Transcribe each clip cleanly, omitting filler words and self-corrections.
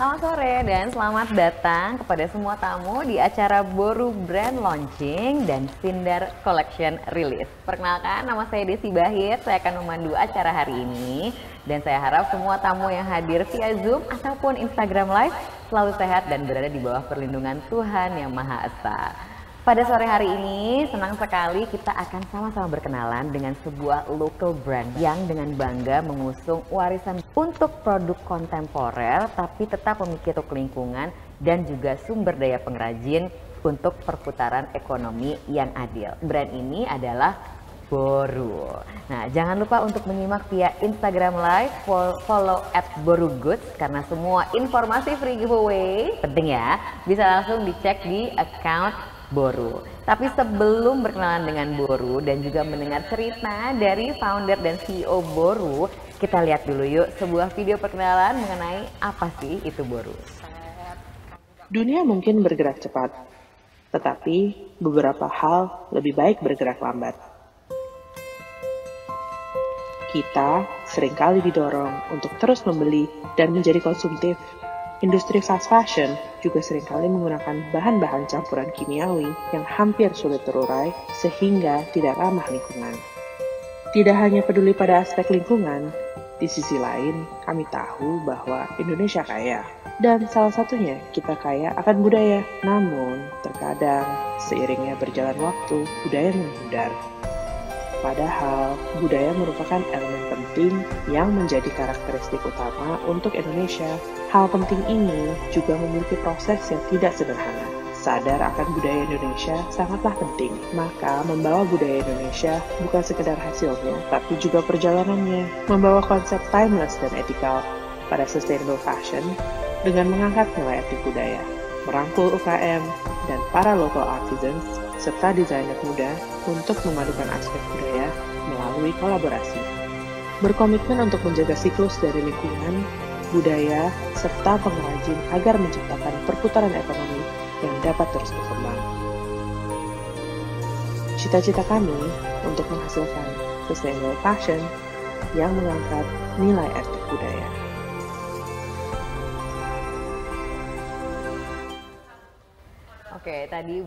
Selamat sore dan selamat datang kepada semua tamu di acara Boru Brand Launching dan Sindar Collection Release. Perkenalkan, nama saya Desi Bahir, saya akan memandu acara hari ini. Dan saya harap semua tamu yang hadir via Zoom ataupun Instagram Live selalu sehat dan berada di bawah perlindungan Tuhan Yang Maha Esa. Pada sore hari ini, senang sekali kita akan sama-sama berkenalan dengan sebuah local brand yang dengan bangga mengusung warisan untuk produk kontemporer tapi tetap memikirkan lingkungan dan juga sumber daya pengrajin untuk perputaran ekonomi yang adil. Brand ini adalah Boru. Nah, jangan lupa untuk menyimak via Instagram Live, follow @borugoods karena semua informasi free giveaway, penting ya, bisa langsung dicek di account Boru. Tapi sebelum berkenalan dengan Boru dan juga mendengar cerita dari founder dan CEO Boru, kita lihat dulu yuk sebuah video perkenalan mengenai apa sih itu Boru. Dunia mungkin bergerak cepat, tetapi beberapa hal lebih baik bergerak lambat. Kita seringkali didorong untuk terus membeli dan menjadi konsumtif. Industri fast fashion juga seringkali menggunakan bahan-bahan campuran kimiawi yang hampir sulit terurai sehingga tidak ramah lingkungan. Tidak hanya peduli pada aspek lingkungan, di sisi lain kami tahu bahwa Indonesia kaya. Dan salah satunya kita kaya akan budaya. Namun terkadang seiringnya berjalan waktu, budaya memudar. Padahal budaya merupakan elemen penting yang menjadi karakteristik utama untuk Indonesia. Hal penting ini juga memiliki proses yang tidak sederhana. Sadar akan budaya Indonesia sangatlah penting, maka membawa budaya Indonesia bukan sekedar hasilnya, tapi juga perjalanannya. Membawa konsep timeless dan ethical pada sustainable fashion dengan mengangkat nilai etik budaya, merangkul UKM dan para local artisans serta desainer muda untuk memadukan aspek budaya melalui kolaborasi. Berkomitmen untuk menjaga siklus dari lingkungan, budaya, serta pengrajin agar menciptakan perputaran ekonomi yang dapat terus berkembang. Cita-cita kami untuk menghasilkan sustainable fashion yang mengangkat nilai etik budaya. Oke, tadi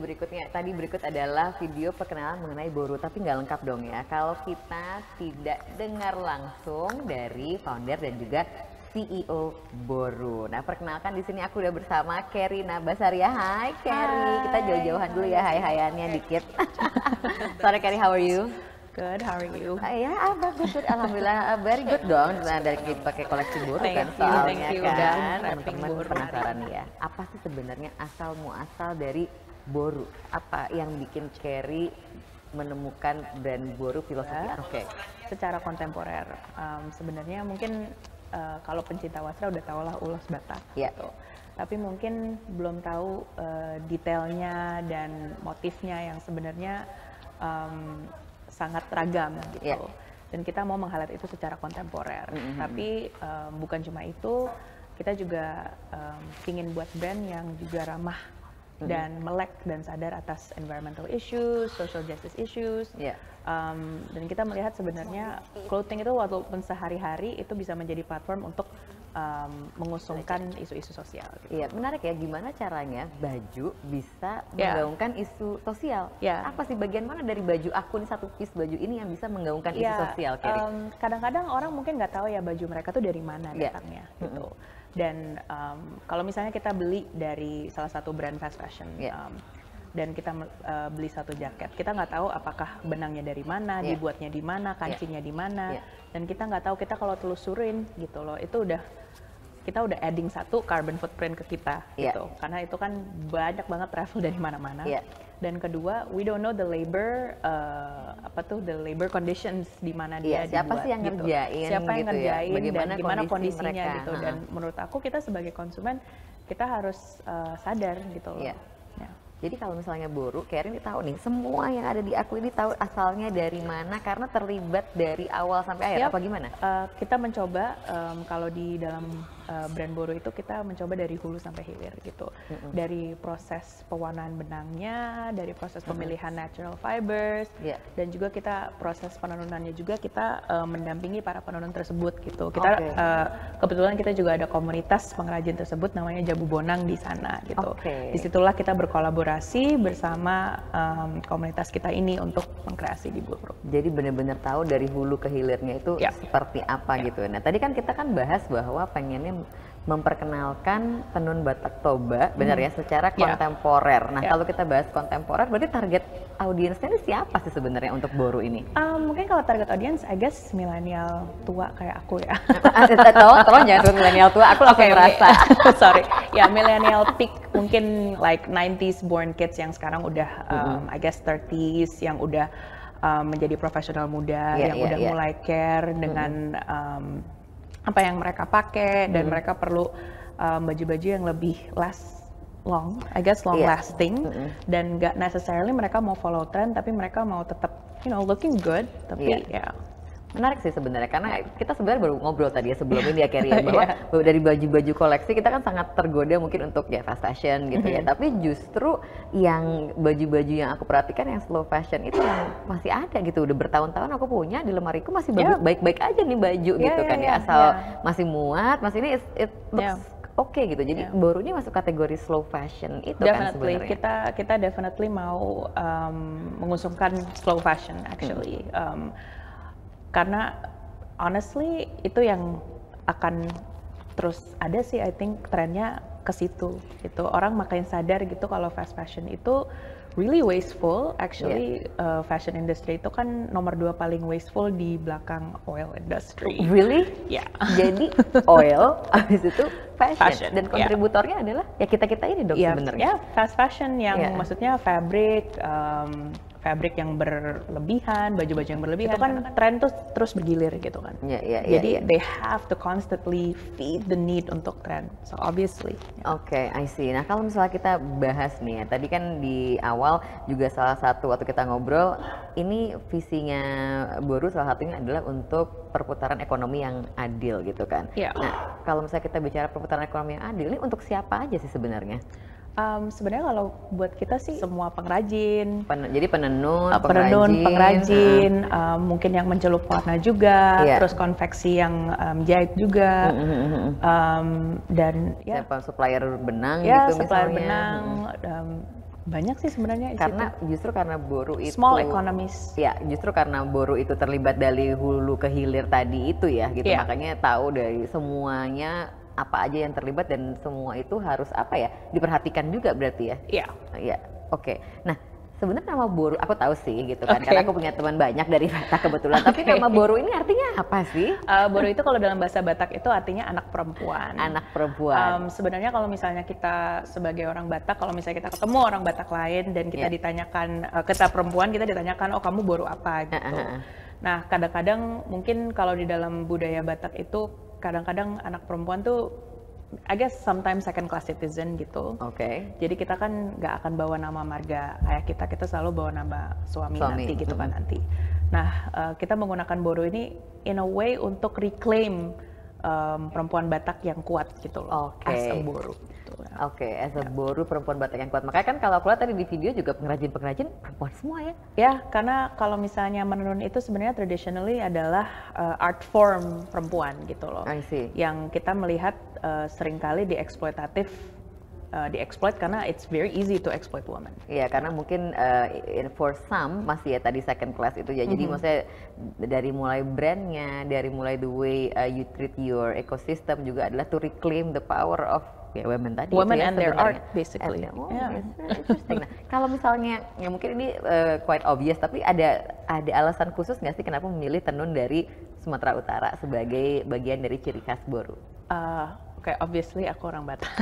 berikut adalah video perkenalan mengenai Boru, tapi nggak lengkap dong ya kalau kita tidak dengar langsung dari founder dan juga CEO Boru. Nah, perkenalkan di sini aku udah bersama Kerry Nabasaria. Hai Kerry, kita jauh-jauhan dulu ya, hai-hayannya dikit. Sorry Kerry, how are you? Good, how are you? Ya, bagus, good. Alhamdulillah, very good dong. Nah, dari kita pakai koleksi Boru kan, soalnya thank you, kan, udah teman-teman Boru penasaran nih ya. Apa sih sebenarnya asal muasal dari Boru? Apa yang bikin Kerry menemukan brand Boru filosofi? Oke, secara kontemporer, sebenarnya mungkin kalau pencinta wasra udah tau lah ulos Batak. Ya. Gitu. Tapi mungkin belum tahu detailnya dan motifnya yang sebenarnya sangat ragam gitu. Yeah. Dan kita mau meng-highlight itu secara kontemporer. Tapi bukan cuma itu, kita juga ingin buat brand yang juga ramah dan melek dan sadar atas environmental issues, social justice issues. Yeah. Dan kita melihat sebenarnya clothing itu walaupun sehari-hari itu bisa menjadi platform untuk mengusungkan isu-isu sosial. Gitu. Iya, menarik ya, gimana caranya baju bisa menggaungkan isu sosial? Apa sih bagian mana dari baju akun satu piece baju ini yang bisa menggaungkan isu sosial, Kerry? Kadang-kadang orang mungkin nggak tahu ya baju mereka tuh dari mana datangnya, gitu. Dan kalau misalnya kita beli dari salah satu brand fast fashion, dan kita beli satu jaket, kita nggak tahu apakah benangnya dari mana, dibuatnya di mana, kancinya di mana, dan kita nggak tahu, kita kalau telusurin gitu loh, itu kita udah adding satu carbon footprint ke kita gitu, karena itu kan banyak banget travel dari mana-mana. Dan kedua, we don't know the labor the labor conditions di mana dia siapa dibuat, sih yang gitu. ngerjain, Siapa yang gitu ngerjain ya? dan gimana kondisinya mereka. gitu. Dan menurut aku kita sebagai konsumen kita harus sadar gitu loh. Jadi kalau misalnya Boru, Kerry ini tahu nih, semua yang ada di aku ini tahu asalnya dari mana karena terlibat dari awal sampai akhir, apa gimana? Kita mencoba kalau di dalam brand Boru itu kita mencoba dari hulu sampai hilir gitu. Dari proses pewarnaan benangnya, dari proses pemilihan natural fibers, dan juga kita proses penenunannya juga kita mendampingi para penenun tersebut gitu. Kita kebetulan kita juga ada komunitas pengrajin tersebut namanya Jabu Bonang di sana gitu. Disitulah kita berkolaborasi bersama komunitas kita ini untuk mengkreasi di Boru. Jadi benar-benar tahu dari hulu ke hilirnya itu seperti apa gitu. Nah tadi kan kita bahas bahwa pengennya memperkenalkan tenun Batak Toba, benar ya, secara kontemporer. Nah kalau kita bahas kontemporer, berarti target audiensnya ini siapa sih sebenarnya untuk Boru ini? Mungkin kalau target audience, I guess milenial tua kayak aku ya. Tolong jangan sebut milenial tua, aku langsung merasa. Sorry, ya milenial peak mungkin like 90s born kids yang sekarang udah I guess 30s yang udah menjadi profesional muda, yang udah mulai care dengan apa yang mereka pakai, dan mereka perlu baju-baju yang lebih long lasting, dan nggak necessarily mereka mau follow trend, tapi mereka mau tetap looking good, tapi menarik sih sebenarnya, karena kita sebenarnya baru ngobrol tadi ya sebelum ini ya Carrie, bahwa dari baju-baju koleksi kita kan sangat tergoda mungkin untuk fast fashion gitu ya, tapi justru yang baju-baju yang aku perhatikan yang slow fashion itu yang masih ada gitu, udah bertahun-tahun aku punya di lemariku, masih baik-baik aja nih baju gitu kan ya, asal masih muat, masih ini it looks oke gitu. Jadi Boru ini masuk kategori slow fashion itu kan sebenarnya. Kita definitely mau mengusungkan slow fashion actually. Karena honestly itu yang akan terus ada sih, I think trennya ke situ gitu. Orang makin sadar gitu kalau fast fashion itu really wasteful. Actually fashion industry itu kan nomor 2 paling wasteful di belakang oil industry. Really? Ya. Jadi oil, habis itu fashion. Dan kontributornya adalah ya kita-kita ini dong sebenarnya. Fast fashion yang maksudnya fabric yang berlebihan, baju-baju yang berlebihan, itu kan tren tuh terus bergilir gitu kan. Jadi they have to constantly feed the need untuk tren. So obviously. Oke, I see. Nah kalau misalnya kita bahas nih ya, tadi kan di awal juga salah satu waktu kita ngobrol, ini visinya Boru salah satunya adalah untuk perputaran ekonomi yang adil gitu kan. Nah kalau misalnya kita bicara perputaran ekonomi yang adil, ini untuk siapa aja sih sebenarnya? Sebenarnya kalau buat kita sih semua pengrajin, jadi penenun, pengrajin, mungkin yang mencelup warna juga, terus konveksi yang jahit juga, dan supplier benang gitu supplier misalnya. benang, banyak sih sebenarnya. Justru karena Boru itu small economies. Ya, justru karena Boru itu terlibat dari hulu ke hilir tadi itu ya, gitu makanya tahu dari semuanya apa aja yang terlibat, dan semua itu harus diperhatikan juga berarti ya. Iya. Oke. Nah sebenarnya nama Boru aku tahu sih gitu kan, karena aku punya teman banyak dari Batak kebetulan. Tapi nama Boru ini artinya apa sih? Boru itu kalau dalam bahasa Batak itu artinya anak perempuan. Anak perempuan. Sebenarnya kalau misalnya kita sebagai orang Batak, kalau misalnya kita ketemu orang Batak lain dan kita ditanyakan, kita perempuan, kita ditanyakan, oh kamu Boru apa gitu. Nah kadang-kadang mungkin kalau di dalam budaya Batak itu kadang-kadang anak perempuan tuh I guess sometimes second class citizen gitu. Jadi kita kan nggak akan bawa nama marga ayah kita selalu bawa nama suami nanti gitu kan nanti. Nah kita menggunakan Boru ini in a way untuk reclaim perempuan Batak yang kuat gitu loh, as a Boru. As a Boru perempuan Batak yang kuat. Makanya kan kalau aku lihat tadi di video juga pengrajin-pengrajin perempuan semua ya? Ya, karena kalau misalnya menenun itu sebenarnya traditionally adalah art form perempuan gitu loh. I see. Yang kita melihat seringkali dieksploit karena it's very easy to exploit women. Iya, karena mungkin for some masih ya tadi second class itu ya. Jadi maksudnya dari mulai brandnya, dari mulai the way you treat your ecosystem juga adalah to reclaim the power of women tadi. Women and their art basically. Interesting. Nah, kalau misalnya ya mungkin ini quite obvious, tapi ada alasan khusus nggak sih kenapa memilih tenun dari Sumatera Utara sebagai bagian dari ciri khas Boru? Obviously aku orang Batak.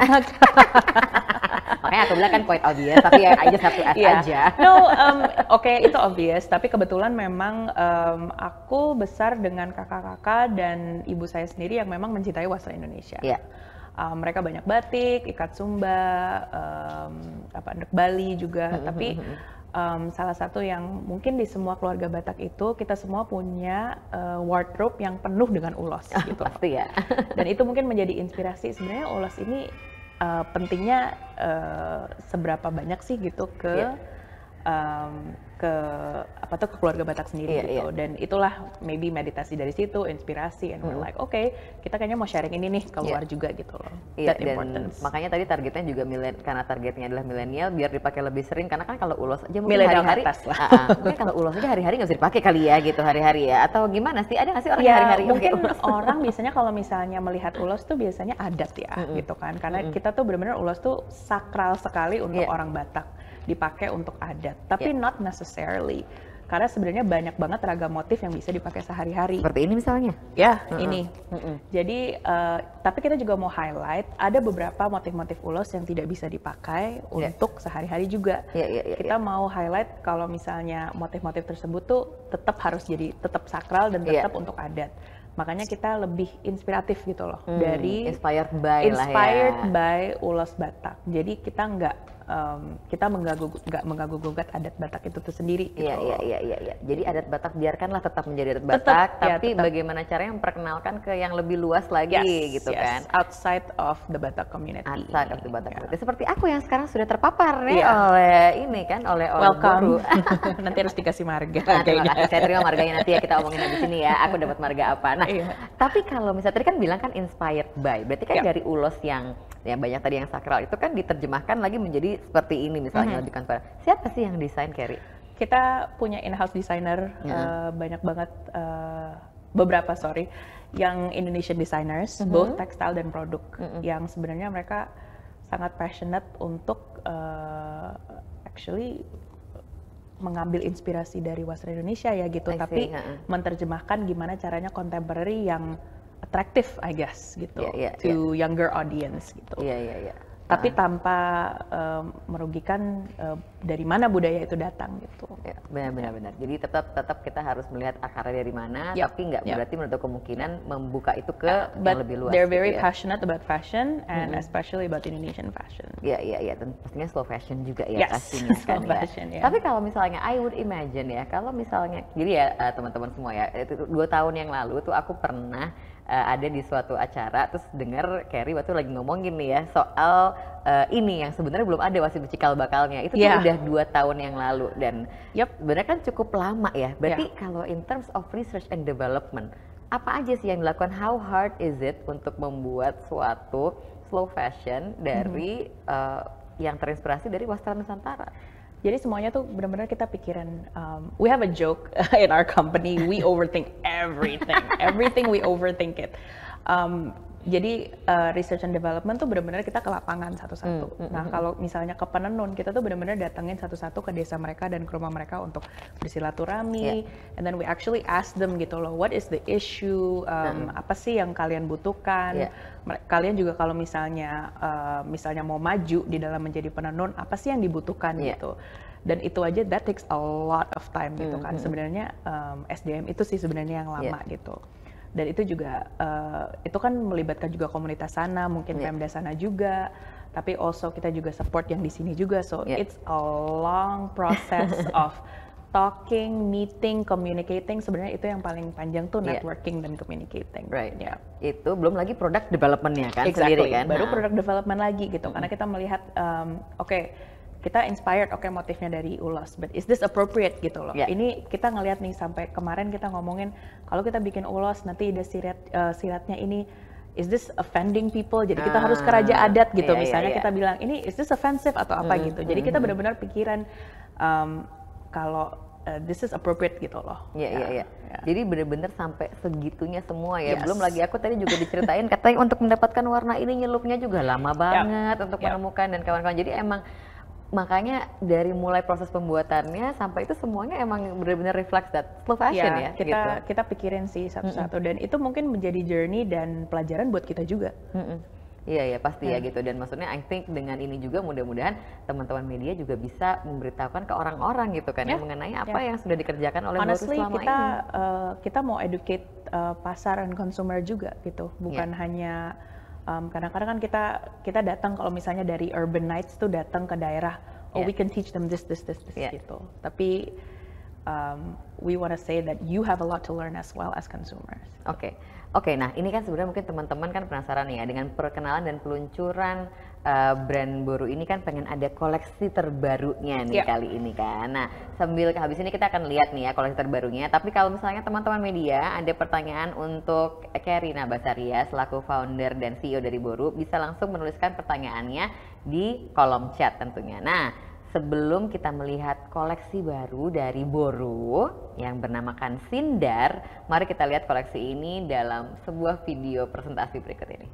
Makanya aku bilang kan quite obvious, tapi I just have to ask aja. Itu obvious, tapi kebetulan memang aku besar dengan kakak-kakak dan ibu saya sendiri yang memang mencintai wastra Indonesia. Mereka banyak batik, ikat sumba, Ndek Bali juga, tapi salah satu yang mungkin di semua keluarga Batak itu kita semua punya wardrobe yang penuh dengan ulos gitu. Pasti ya. Dan itu mungkin menjadi inspirasi sebenarnya ulos ini pentingnya seberapa banyak sih gitu ke ke keluarga Batak sendiri gitu. Dan itulah maybe meditasi dari situ, inspirasi, and we're like, okay, kita kayaknya mau sharing ini nih keluar juga gitu loh. That importance. Makanya tadi targetnya juga karena targetnya adalah milenial, biar dipakai lebih sering, karena kan kalau ulos aja mungkin hari-hari, mungkin kalau ulos aja hari-hari nggak bisa dipakai kali ya gitu, hari-hari ya, atau gimana sih, ada nggak sih orang yang hari-hari mungkin orang biasanya kalau misalnya melihat ulos tuh biasanya adat ya gitu kan, karena kita tuh benar-benar ulos tuh sakral sekali untuk orang Batak, dipakai untuk adat, tapi not necessarily. Karena sebenarnya banyak banget ragam motif yang bisa dipakai sehari-hari. Seperti ini misalnya? Ya, ini. Jadi, tapi kita juga mau highlight, ada beberapa motif-motif ulos yang tidak bisa dipakai untuk sehari-hari juga. Kita mau highlight kalau misalnya motif-motif tersebut tuh tetap harus jadi, tetap sakral dan tetap untuk adat. Makanya kita lebih inspiratif gitu loh, dari inspired by ulos Batak. Jadi kita nggak mengganggu-gugat adat Batak itu tuh sendiri. Gitu. Iya. Jadi adat Batak biarkanlah tetap menjadi adat Batak, tapi bagaimana caranya memperkenalkan ke yang lebih luas lagi, gitu kan? Outside of the Batak community. Outside of the Batak community. Seperti aku yang sekarang sudah terpapar nih oleh ini kan, oleh Welcome. Nanti harus dikasih marga. Saya terima marganya nanti ya, kita omongin habis ini ya. Aku dapat marga apa? Nah, tapi kalau misalnya tadi kan bilang kan inspired by, berarti kan dari ulos yang banyak tadi yang sakral itu kan diterjemahkan lagi menjadi seperti ini misalnya, lebih kontemporer. Siapa sih yang desain, Carrie? Kita punya in-house designer, banyak banget, beberapa yang Indonesian designers, both textile dan produk, yang sebenarnya mereka sangat passionate untuk actually mengambil inspirasi dari wasra Indonesia ya gitu, tapi menerjemahkan gimana caranya contemporary yang attractive, I guess gitu, to younger audience gitu. Tapi tanpa merugikan dari mana budaya itu datang gitu. Benar. Jadi tetap kita harus melihat akarnya dari mana, tapi nggak berarti menutup kemungkinan membuka itu ke yang lebih luas. They're very passionate about fashion and especially about Indonesian fashion. Iya. Dan pastinya slow fashion juga ya pastinya kan ya. Tapi kalau misalnya I would imagine ya, kalau misalnya, jadi ya teman-teman semua ya, itu 2 tahun yang lalu tuh aku pernah ada di suatu acara, terus dengar Carrie waktu lagi ngomongin nih ya soal ini yang sebenarnya belum ada wasit cikal bakalnya, itu tuh udah 2 tahun yang lalu, dan sebenarnya kan cukup lama ya. Berarti kalau in terms of research and development, apa aja sih yang dilakukan? How hard is it untuk membuat suatu slow fashion dari yang terinspirasi dari wastra Nusantara? Jadi semuanya tuh benar-benar kita pikirin. We have a joke in our company, we overthink everything we overthink it. Jadi research and development tuh benar-benar kita ke lapangan satu-satu. Nah kalau misalnya ke penenun, kita tuh benar-benar datengin satu-satu ke desa mereka dan ke rumah mereka untuk bersilaturahmi. And then we actually ask them gitu loh, what is the issue? Apa sih yang kalian butuhkan? Kalian juga kalau misalnya mau maju di dalam menjadi penenun, apa sih yang dibutuhkan gitu? Dan itu aja that takes a lot of time gitu kan. Sebenarnya SDM itu sih sebenarnya yang lama gitu. Dan itu juga, itu kan melibatkan juga komunitas sana, mungkin Pemda sana juga, tapi also kita juga support yang di sini juga, so it's a long process of talking, meeting, communicating. Sebenarnya itu yang paling panjang tuh networking dan communicating. Right. Itu belum lagi product development-nya kan sendiri kan. Baru product development lagi gitu, karena kita melihat, kita inspired, motifnya dari ulos, but is this appropriate gitu loh. Ini kita ngelihat nih, sampai kemarin kita ngomongin kalau kita bikin ulos nanti ada siratnya ini, is this offending people? Jadi kita harus ke raja adat gitu, misalnya kita bilang ini is this offensive atau apa gitu. Jadi kita benar-benar pikiran kalau this is appropriate gitu loh. Jadi benar-benar sampai segitunya semua ya. Belum lagi aku tadi juga diceritain katanya untuk mendapatkan warna ini nyelupnya juga lama banget untuk menemukan dan kawan-kawan. Jadi emang makanya dari mulai proses pembuatannya sampai itu semuanya emang benar-benar reflect that slow fashion ya. Kita pikirin sih satu-satu, dan itu mungkin menjadi journey dan pelajaran buat kita juga. Iya pasti ya gitu, dan maksudnya I think dengan ini juga mudah-mudahan teman-teman media juga bisa memberitahukan ke orang-orang gitu kan mengenai apa yang sudah dikerjakan oleh Boru selama ini. Kita mau educate pasar dan consumer juga gitu, bukan hanya kadang-kadang kan kita datang kalau misalnya dari urban nights tuh datang ke daerah, oh we can teach them this gitu. Tapi we want to say that you have a lot to learn as well as consumers. Oke, nah ini kan sebenarnya mungkin teman-teman kan penasaran nih ya dengan perkenalan dan peluncuran brand Boru ini kan pengen ada koleksi terbarunya nih kali ini kan. Nah sambil habis ini kita akan lihat nih ya koleksi terbarunya. Tapi kalau misalnya teman-teman media ada pertanyaan untuk Kerina Basaria selaku founder dan CEO dari Boru, bisa langsung menuliskan pertanyaannya di kolom chat tentunya. Nah sebelum kita melihat koleksi baru dari Boru yang bernamakan Sindar, mari kita lihat koleksi ini dalam sebuah video presentasi berikut ini.